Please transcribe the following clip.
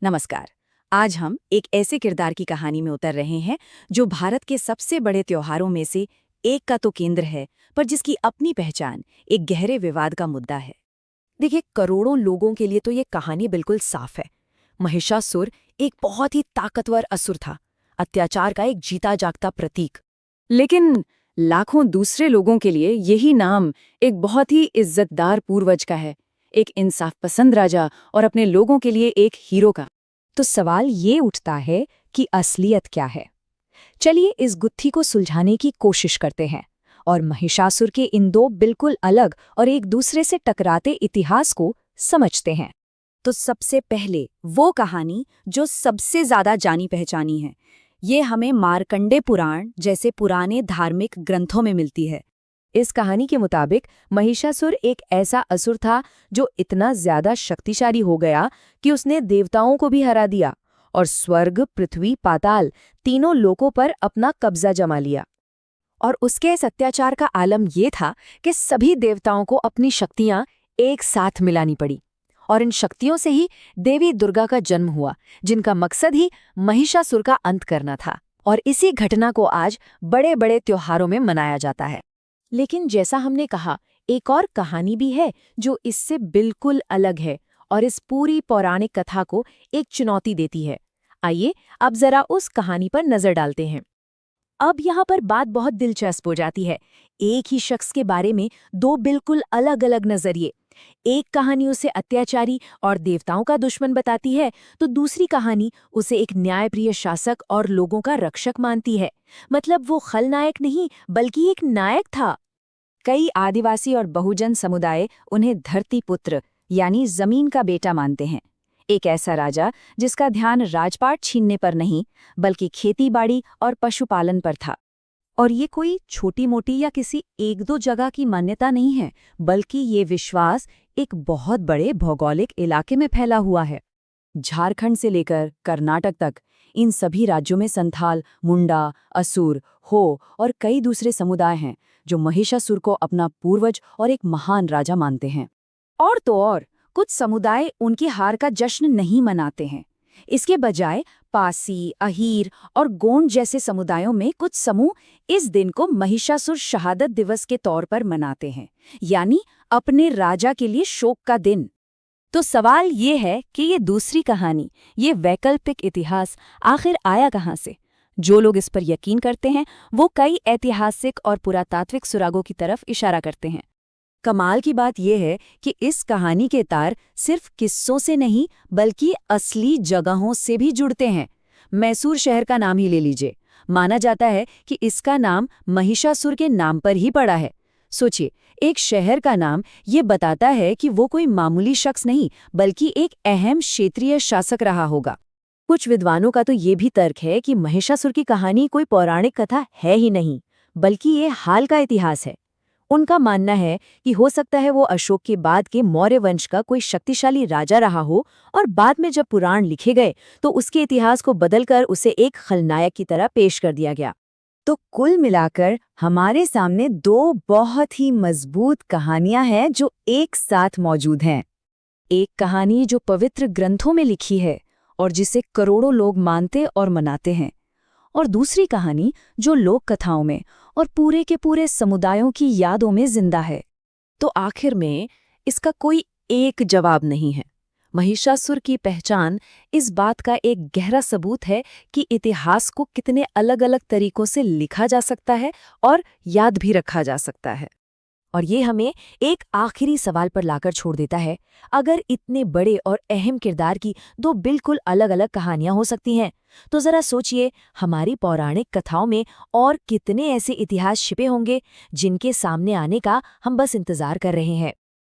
नमस्कार। आज हम एक ऐसे किरदार की कहानी में उतर रहे हैं जो भारत के सबसे बड़े त्योहारों में से एक का तो केंद्र है, पर जिसकी अपनी पहचान एक गहरे विवाद का मुद्दा है। देखिए, करोड़ों लोगों के लिए तो ये कहानी बिल्कुल साफ है। महिषासुर एक बहुत ही ताकतवर असुर था, अत्याचार का एक जीता जागता प्रतीक। लेकिन लाखों दूसरे लोगों के लिए यही नाम एक बहुत ही इज्जतदार पूर्वज का है, एक इंसाफ पसंद राजा और अपने लोगों के लिए एक हीरो का। तो सवाल ये उठता है कि असलियत क्या है। चलिए इस गुत्थी को सुलझाने की कोशिश करते हैं और महिषासुर के इन दो बिल्कुल अलग और एक दूसरे से टकराते इतिहास को समझते हैं। तो सबसे पहले वो कहानी जो सबसे ज्यादा जानी पहचानी है, ये हमें मार्कंडे पुराण जैसे पुराने धार्मिक ग्रंथों में मिलती है। इस कहानी के मुताबिक महिषासुर एक ऐसा असुर था जो इतना ज्यादा शक्तिशाली हो गया कि उसने देवताओं को भी हरा दिया और स्वर्ग, पृथ्वी, पाताल तीनों लोकों पर अपना कब्जा जमा लिया। और उसके इस अत्याचार का आलम ये था कि सभी देवताओं को अपनी शक्तियां एक साथ मिलानी पड़ी और इन शक्तियों से ही देवी दुर्गा का जन्म हुआ, जिनका मकसद ही महिषासुर का अंत करना था। और इसी घटना को आज बड़े बड़े त्योहारों में मनाया जाता है। लेकिन जैसा हमने कहा, एक और कहानी भी है जो इससे बिल्कुल अलग है और इस पूरी पौराणिक कथा को एक चुनौती देती है। आइए अब जरा उस कहानी पर नजर डालते हैं। अब यहाँ पर बात बहुत दिलचस्प हो जाती है। एक ही शख्स के बारे में दो बिल्कुल अलग अलग नजरिए। एक कहानी उसे अत्याचारी और देवताओं का दुश्मन बताती है, तो दूसरी कहानी उसे एक न्यायप्रिय शासक और लोगों का रक्षक मानती है। मतलब वो खलनायक नहीं, बल्कि एक नायक था। कई आदिवासी और बहुजन समुदाय उन्हें धरती पुत्र यानी जमीन का बेटा मानते हैं। एक ऐसा राजा जिसका ध्यान राजपाट छीनने पर नहीं, बल्कि खेतीबाड़ी और पशुपालन पर था। और ये कोई छोटी मोटी या किसी एक दो जगह की मान्यता नहीं है, बल्कि ये विश्वास एक बहुत बड़े भौगोलिक इलाके में फैला हुआ है। झारखंड से लेकर कर्नाटक तक इन सभी राज्यों में संथाल, मुंडा, असुर, हो और कई दूसरे समुदाय हैं जो महिषासुर को अपना पूर्वज और एक महान राजा मानते हैं। और तो और कुछ समुदाय उनकी हार का जश्न नहीं मनाते हैं। इसके बजाय पासी, अहीर और गोंड जैसे समुदायों में कुछ समूह इस दिन को महिषासुर शहादत दिवस के तौर पर मनाते हैं, यानी अपने राजा के लिए शोक का दिन। तो सवाल ये है कि ये दूसरी कहानी, ये वैकल्पिक इतिहास आखिर आया कहाँ से? जो लोग इस पर यकीन करते हैं वो कई ऐतिहासिक और पुरातात्विक सुरागों की तरफ इशारा करते हैं। कमाल की बात यह है कि इस कहानी के तार सिर्फ किस्सों से नहीं, बल्कि असली जगहों से भी जुड़ते हैं। मैसूर शहर का नाम ही ले लीजिए। माना जाता है कि इसका नाम महिषासुर के नाम पर ही पड़ा है। सोचिए, एक शहर का नाम ये बताता है कि वो कोई मामूली शख्स नहीं, बल्कि एक अहम क्षेत्रीय शासक रहा होगा। कुछ विद्वानों का तो ये भी तर्क है कि महिषासुर की कहानी कोई पौराणिक कथा है ही नहीं, बल्कि ये हाल का इतिहास है। उनका मानना है कि हो सकता है वो अशोक के बाद के मौर्य वंश का कोई शक्तिशाली राजा रहा हो और बाद में जब पुराण लिखे गए तो उसके इतिहास को बदलकर उसे एक खलनायक की तरह पेश कर दिया गया। तो कुल मिलाकर हमारे सामने दो बहुत ही मजबूत कहानियां हैं जो एक साथ मौजूद हैं। एक कहानी जो पवित्र ग्रंथों में लिखी है और जिसे करोड़ों लोग मानते और मनाते हैं, और दूसरी कहानी जो लोक कथाओं में और पूरे के पूरे समुदायों की यादों में जिंदा है। तो आखिर में इसका कोई एक जवाब नहीं है। महिषासुर की पहचान इस बात का एक गहरा सबूत है कि इतिहास को कितने अलग अलग तरीकों से लिखा जा सकता है और याद भी रखा जा सकता है। और ये हमें एक आखिरी सवाल पर लाकर छोड़ देता है। अगर इतने बड़े और अहम किरदार की दो बिल्कुल अलग अलग कहानियां हो सकती हैं, तो जरा सोचिए हमारी पौराणिक कथाओं में और कितने ऐसे इतिहास छिपे होंगे जिनके सामने आने का हम बस इंतजार कर रहे हैं।